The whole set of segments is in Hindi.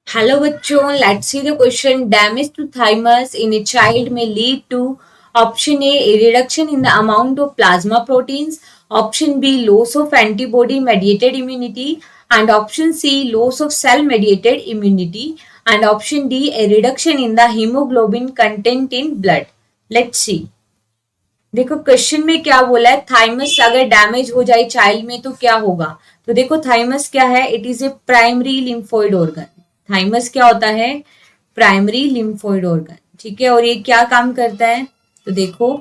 हेलो बच्चों, let's see the question. Damage to thymus in a child may lead to option A reduction in the amount of plasma proteins, option B loss of antibody mediated immunity, and option C loss of cell mediated immunity, and option D a reduction in the hemoglobin content in blood. Let's see. देखो क्वेश्चन में क्या बोला है, थाइमस अगर डैमेज हो जाए चाइल्ड में तो क्या होगा. तो देखो थाइमस क्या है, it is a primary lymphoid organ. Thymus क्या होता है, प्राइमरी लिम्फोइड ऑर्गन. ठीक है, और ये क्या काम करता है, तो देखो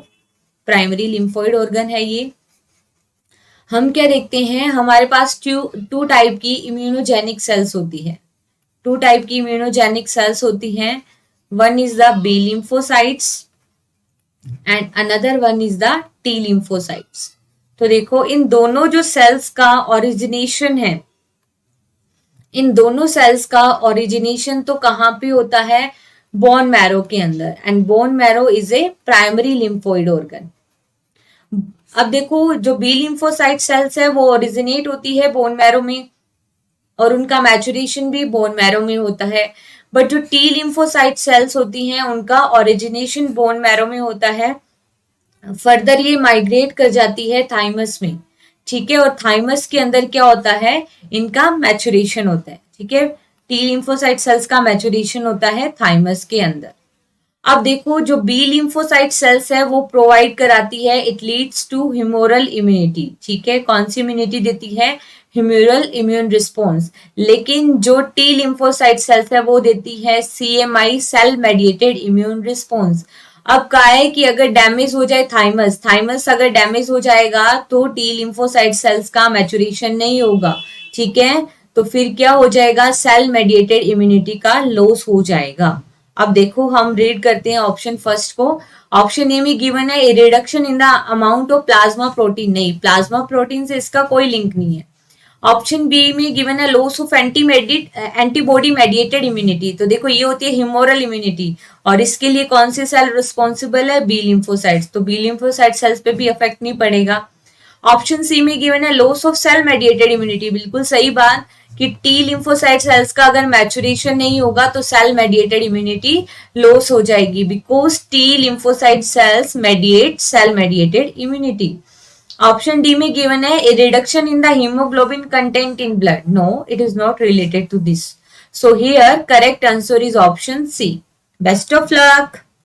प्राइमरी लिम्फोइड ऑर्गन है ये. हम क्या देखते हैं, हमारे पास टू टाइप की इम्यूनोजेनिक सेल्स होती है. टू टाइप की इम्यूनोजेनिक सेल्स होती हैं. One is the B lymphocytes and another one is the T lymphocytes. तो देखो इन दोनों जो सेल्स का ओरिजिनेशन है, इन दोनों सेल्स का ओरिजिनेशन तो कहाँ पे होता है, बोन मैरो के अंदर. And bone marrow is a primary lymphoid organ. अब देखो जो बी लिम्फोसाइट सेल्स है वो ओरिजिनेट होती है बोन मैरो में, और उनका मैचुरेशन भी बोन मैरो में होता है. बट जो टी लिम्फोसाइट सेल्स होती हैं उनका ओरिजिनेशन बोन मैरो में होता है. फर्दर ये माइग्रेट कर जाती है थाइमस में. ठीक है, और थाइमस के अंदर क्या होता है, इनका मैचुरेशन होता है. ठीक है, टी लिम्फोसाइट सेल्स का मैचुरेशन होता है थाइमस के अंदर. अब देखो जो बी लिम्फोसाइट सेल्स है वो प्रोवाइड कराती है, it leads to humoral immunity. ठीक है, कौन सी इम्यूनिटी देती है, ह्यूमोरल इम्यून रिस्पॉन्स. लेकिन जो टी लिम्फोसाइट सेल्स है वो देती है CMI, cell mediated immune response. अब क्या है कि अगर डैमेज हो जाए थाइमस, थाइमस अगर डैमेज हो जाएगा तो टी लिम्फोसाइट सेल्स का मैचुरेशन नहीं होगा. ठीक है, तो फिर क्या हो जाएगा, सेल मेडिएटेड इम्यूनिटी का लॉस हो जाएगा. अब देखो हम रीड करते हैं ऑप्शन फर्स्ट को. ऑप्शन ए में गिवन है reduction in the amount of plasma protein. नहीं, प्लाज्मा प्रोटीन से इसका कोई लिंक नहीं है. ऑप्शन बी में गिवन है loss of antibody mediated immunity. तो देखो ये होती है ह्यूमोरल इम्यूनिटी, और इसके लिए कौन से सेल रिस्पॉन्सिबल है, बी लिम्फोसाइट्स. तो बी लिम्फोसाइट सेल्स पे भी इफेक्ट नहीं पड़ेगा. ऑप्शन सी में गिवन है loss of cell mediated immunity. बिल्कुल सही बात कि टी लिम्फोसाइट सेल्स का अगर मैचुरेशन नहीं होगा तो सेल मेडिएटेड इम्यूनिटी लॉस हो जाएगी, because T lymphocyte cells mediate cell mediated immunity. Option D में गिवन है a reduction in the hemoglobin content in blood. No, it is not related to this. So here correct answer is option C. Best of luck.